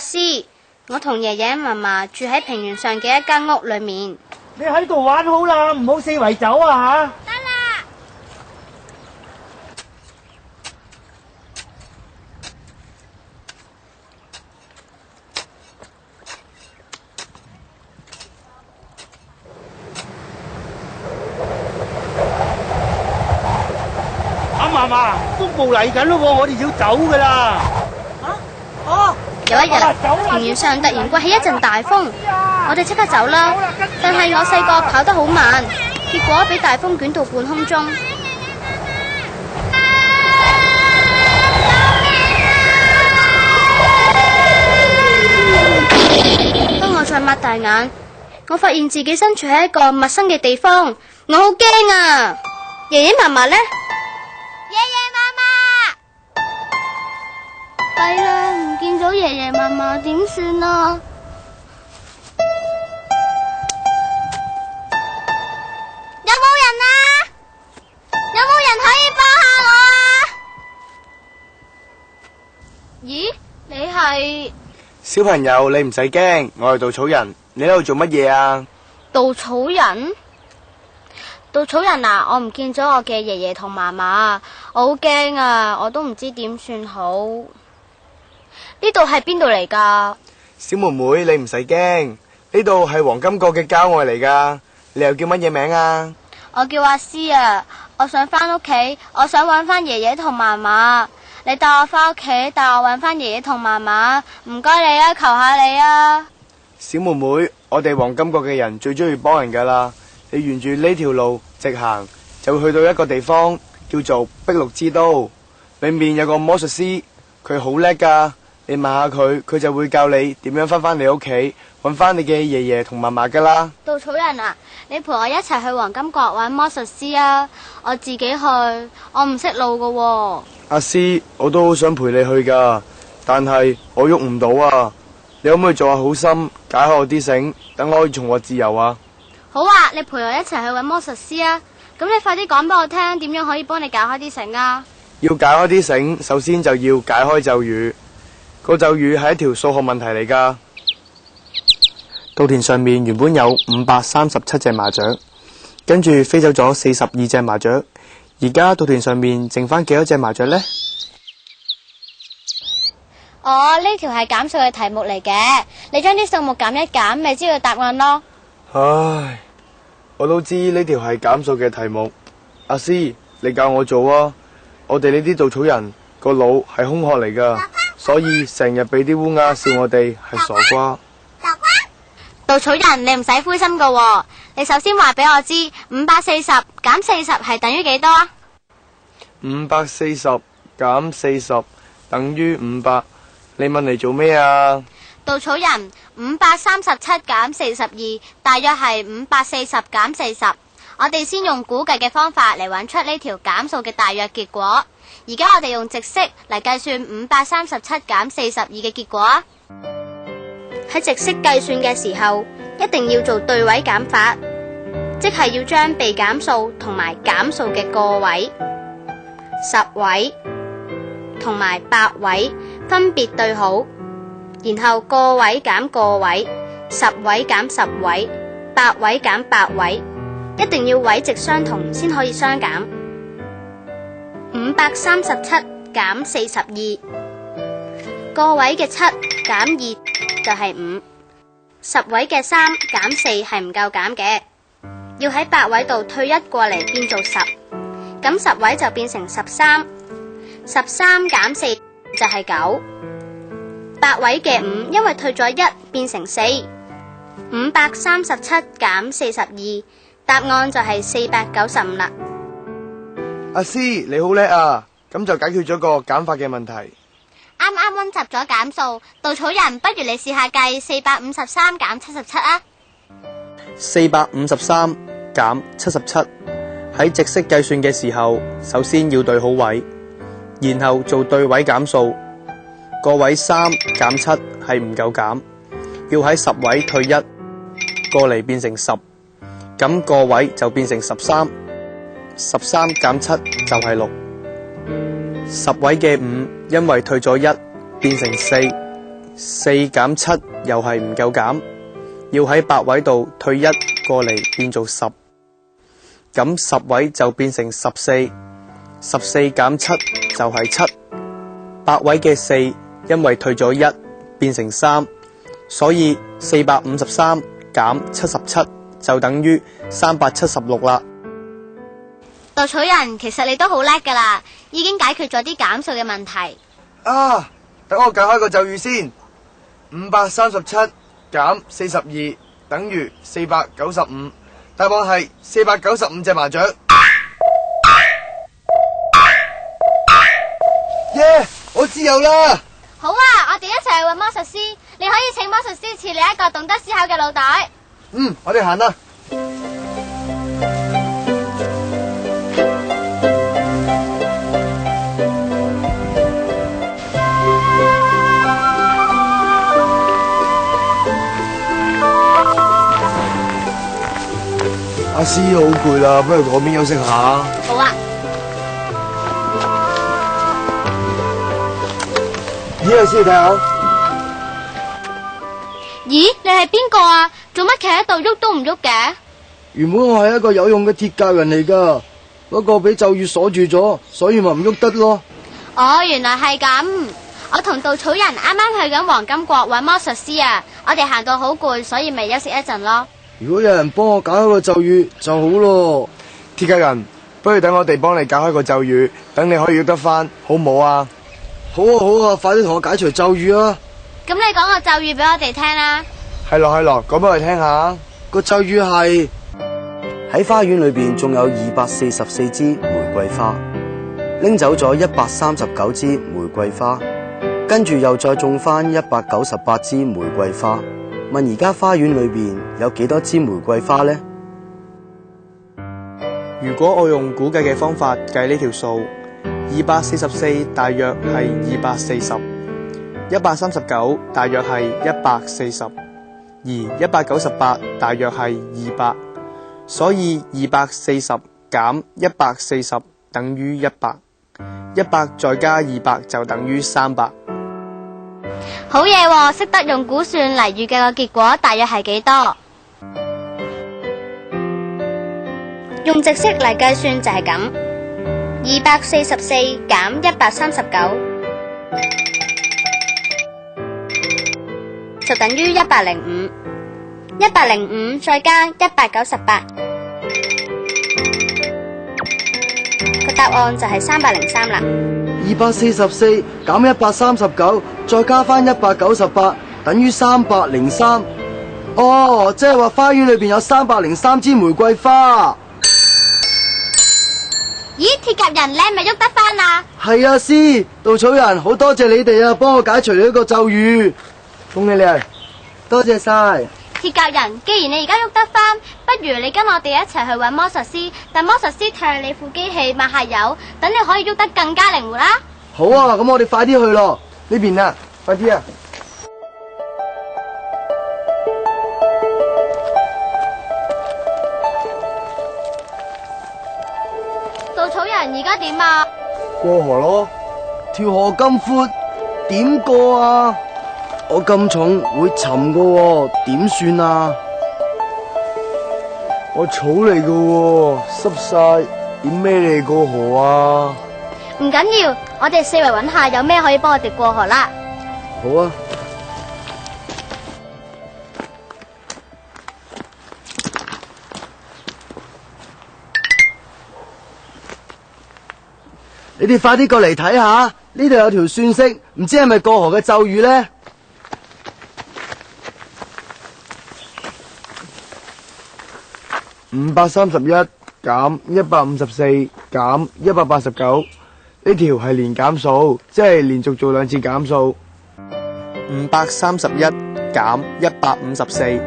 師，我同爺爺嫲嫲住喺平原上嘅一間屋裏面。你喺度玩好啦，唔好四圍走啊吓！得啦。阿嫲嫲，風暴嚟緊咯，我哋要走噶啦。有一日，平原上突然颳起一陣大風，我哋即刻走啦。但係我細個跑得好慢，結果俾大風捲到半空中。當我再擘大眼，我發現自己身處喺一個陌生嘅地方，我好驚啊！爺爺嫲嫲呢？爺爺嫲嫲，弊啦，唔見咗爺爺嫲嫲，點算啊？有冇人啊？有冇人可以幫下我啊？咦，你係？小朋友，你唔使驚，我係稻草人。你喺度做乜嘢啊？稻草人？稻草人啊，我唔見咗我嘅爺爺同嫲嫲，我好驚啊，我都唔知點算好。呢度係邊度嚟噶？小妹妹，你唔使驚，呢度係黃金角嘅郊外嚟噶。你又叫乜嘢名啊？我叫阿詩啊，我想翻屋企，我想搵翻爺爺同嫲嫲。你帶我翻屋企，帶我搵翻爺爺同嫲嫲，唔該你啊，求下你啊！小妹妹，我哋黃金角嘅人最中意幫人噶啦。你沿住呢條路直行，就會去到一個地方叫做碧綠之都，裏面有個魔術師，佢好叻噶。你問下佢，佢就會教你點樣翻你屋企，搵翻你嘅爺爺同嫲嫲噶啦。稻草人啊，你陪我一齊去黃金角玩魔術師啊！我自己去，我唔識路噶喎。阿詩，我都好想陪你去噶，但係我喐唔到啊！你可唔可以做下好心，解開我啲繩，等我可以重獲自由啊？好啊，你陪我一齊去搵魔術師啊！咁你快啲講俾我聽，點樣可以幫你解開啲繩啊？要解開啲繩，首先就要解開咒語。個咒語係一條數學問題嚟噶。稻田上面原本有537隻麻雀，跟住飛走咗42隻麻雀。而家稻田上面剩翻幾多隻麻雀呢？哦，呢條係減數嘅題目嚟嘅，你將啲數目減一減，咪知道答案咯。唉，我都知呢條係減數嘅題目。阿詩，你教我做啊！我哋呢啲稻草人個腦係空殼嚟噶，所以成日俾啲烏鴉笑我哋係傻瓜。稻草人，你唔使灰心噶喎，你首先話俾我知540減40係等於幾多啊？540減40等於500。你問嚟做咩啊？稻草人，537減42大約係540減40。我哋先用估計嘅方法嚟揾出呢條減數嘅大約結果。而家我哋用直式嚟計算537減42嘅結果。喺直式計算嘅時候，一定要做對位減法，即係要將被減數同埋減數嘅個位、十位同埋百位分別對好，然後個位減個位，十位減十位，百位減百位，一定要位值相同先可以相減。537減42，個位嘅7減2就係5，十位嘅3減4係唔夠減嘅，要喺百位度退1過嚟變做10，咁十位就變成13，13減4就係9，百位嘅5因為退咗1變成4，537減42，答案就係495啦。阿詩，你好叻啊！咁就解決咗個減法嘅問題。啱啱溫習咗減數，稻草人，不如你試下計453減77啊！453減77，喺直式計算嘅時候，首先要對好位，然後做對位減數。個位3減7係唔夠減，要喺十位退1過嚟變成10，咁個位就變成13，13減7就係6。十位嘅5因為退咗1變成4， 4減7又係唔夠減，要喺8位度退1過嚟變做10，咁10位就變成14，14減7就係7。8位嘅4因為退咗1變成3，所以453減77就等於376啦。稻草人，其實你都好叻噶啦，已經解決咗啲減數嘅問題。啊，等我教開個咒語先。537減42等於495，答案係495隻麻雀。耶！我自由啦！好啊，我哋一齊去搵魔術師，你可以請魔術師賜你一個懂得思考嘅腦袋。我哋行啦。阿師好攰啦，不如嗰邊休息下。好啊。咦，阿師睇下。咦，你係邊個啊？做乜企喺度喐都唔喐嘅？原本我係一個有用嘅鐵教人嚟噶，不過俾咒語鎖住咗，所以咪唔喐得咯。哦，原來係咁。我同稻草人啱啱去緊黃金國搵魔術師啊，我哋行到好攰，所以咪休息一陣咯。如果有人幫我搞開個咒語就好咯。鐵教人，不如等我哋幫你搞開個咒語，等你可以喐得翻，好唔好啊？好啊好啊，快啲同我解除咒語啊！咁你講個咒語俾我哋聽啦。係咯，講俾我哋聽下。個咒語係喺花園裏邊種有244支玫瑰花，拎走咗139支玫瑰花，跟住又再種翻198支玫瑰花。問而家花園裏邊有幾多支玫瑰花呢？如果我用估計嘅方法計呢條數，244大約係240，139大約係140，而198大約係200，所以240減140等於100，100再加200就等於300。好嘢喎，識得用估算嚟預計個結果大約係幾多？用直式嚟計算就係咁，244減139就等於105，105再加198，個答案就係303啦。244減139，再加翻198，等於303。哦，即係話花園裏邊有303支玫瑰花。咦，鐵甲人，你係咪喐得翻啊？係啊，師，稻草人，好多謝你哋啊，幫我解除咗一個咒語。恭喜你啊，多謝晒。鐵甲人，既然你而家喐得翻，不如你跟我哋一齊去搵魔術師，等魔術師替你副機器抹下油，等你可以喐得更加靈活啦。好啊，咁我哋快啲去咯。呢邊啊，快啲啊！稻草人，而家點啊？過河咯。條河咁闊，點過啊？我咁重會沉噶喎，點算啊？我草嚟噶喎，濕晒，點孭你過河啊？唔緊要，我哋四圍揾下有咩可以幫我哋過河啦。好啊。你哋快啲過嚟睇下，呢度有條算式，唔知係咪過河嘅咒語呢？531減154減189，呢條係連減數，即係連續做2次減數。531減154，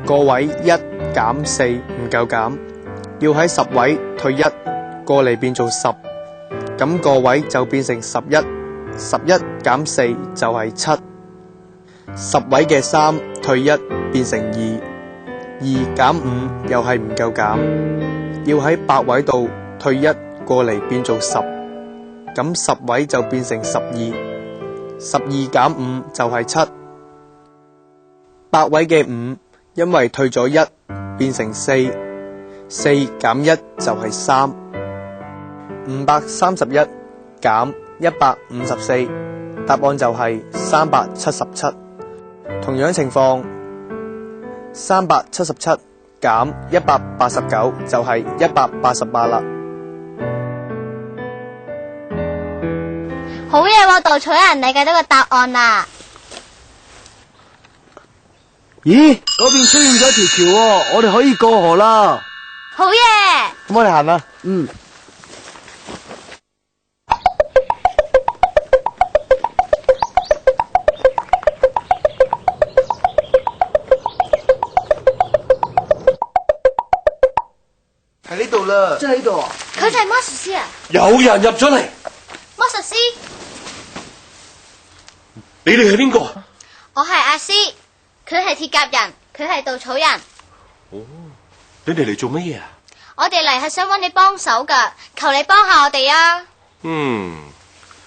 個位1減4唔夠減，要喺10位退1過嚟變做10，咁個位就變成11，11減4就係7，10位嘅3退1變成2，2減5又係唔夠減，要喺8位度退1過嚟變做10，咁10位就變成12，12減5就係7，百位嘅5，因為退咗1，變成4，4減1就係3。531減154，答案就係377。同樣情況，377減189就係188啦。好嘢喎，稻草人，你計到個答案啦！咦，嗰邊出現咗條橋喎，我哋可以過河啦。好嘢！咁我哋行啦。喺呢度啦，真係呢度啊！佢就係魔術師啊！有人入咗嚟，魔術師，你哋係邊個啊？我係阿詩，佢係鐵甲人，佢係稻草人。你哋嚟做乜嘢啊？我哋嚟係想揾你幫手噶，求你幫下我哋啊！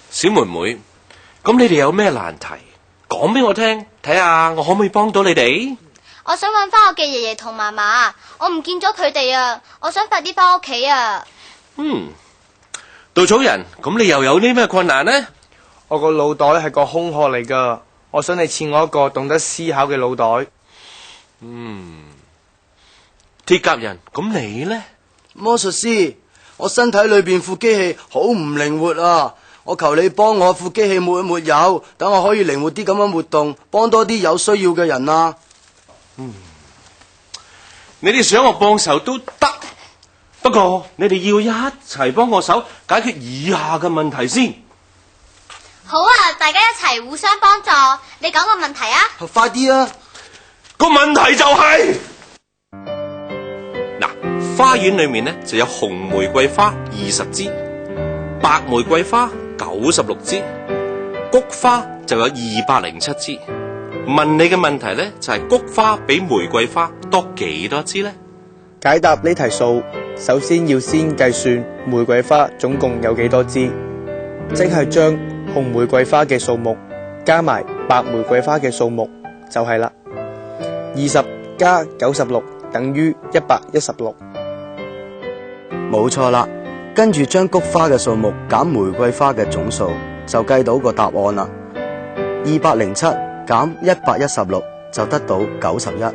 小妹妹，咁你哋有咩難題？講俾我聽，睇下我可唔可以幫到你哋？我想揾翻我嘅爺爺同嫲嫲，我唔見咗佢哋啊！我想快啲翻屋企啊！稻草人，咁你又有啲咩困難呢？我個腦袋係個空殼嚟噶，我想你賜我一個懂得思考嘅腦袋。鐵甲人，咁你呢？魔術師，我身體裏邊副機器好唔靈活啊！我求你幫我副機器抹一抹油，等我可以靈活啲咁樣活動，幫多啲有需要嘅人啊！你哋想我幫手都得，不過你哋要一齊幫我手解決以下嘅問題先。好啊，大家一齊互相幫助。你講個問題啊！快啲啊！個問題就係，花園裏面呢就有紅玫瑰花20支，白玫瑰花96支，菊花就有207支。問你嘅問題呢，就係菊花比玫瑰花多幾多支呢？解答呢題數，首先要先計算玫瑰花總共有幾多支，即係將紅玫瑰花嘅數目加埋白玫瑰花嘅數目就係啦。20加96等於116。冇錯啦，跟住將菊花嘅數目減玫瑰花嘅總數，就計到個答案啦。207減116就得到91。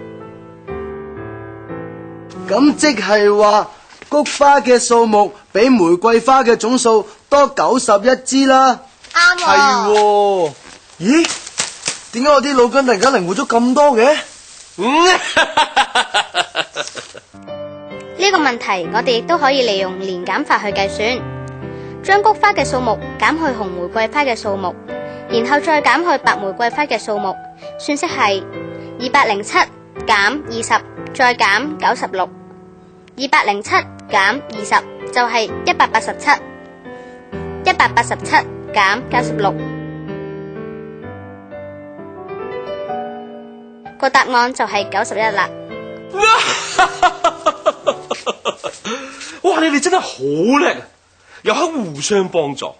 咁即係話菊花嘅數目比玫瑰花嘅總數多91支啦。啱喎。係喎。咦？點解我啲腦筋突然間靈活咗咁多嘅？呢個問題我哋亦都可以利用連減法去計算，將菊花嘅數目減去紅玫瑰花嘅數目，然後再減去白玫瑰花嘅數目，算式係207減20再減96。207減20就係187，187減96，個答案就係91啦。哇！你哋真係好叻，又肯互相幫助。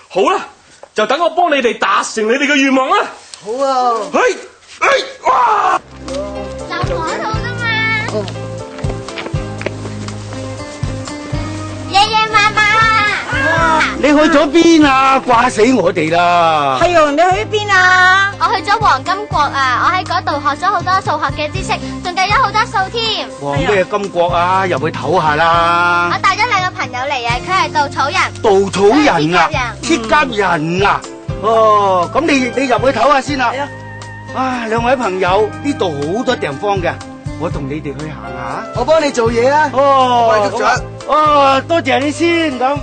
好啦，就等我幫你哋達成你哋嘅願望啦。好啊。哇！就嗰度啫嘛。爺爺嫲嫲，你去咗邊啊？掛死我哋啦！係啊，你去邊啊？我去咗黃金國啊！我喺嗰度學咗好多數學嘅知識，仲計咗好多數添。哇，咩金國啊？入去唞下啦！我帶咗2個朋友嚟啊，佢係稻草人。稻草人啊，鐵甲人啊！哦，咁你入去唞下先啦。啊，2位朋友，呢度好多地方嘅，我同你哋去行下。我幫你做嘢啊！哦，喂，局長。哦，多謝你先咁。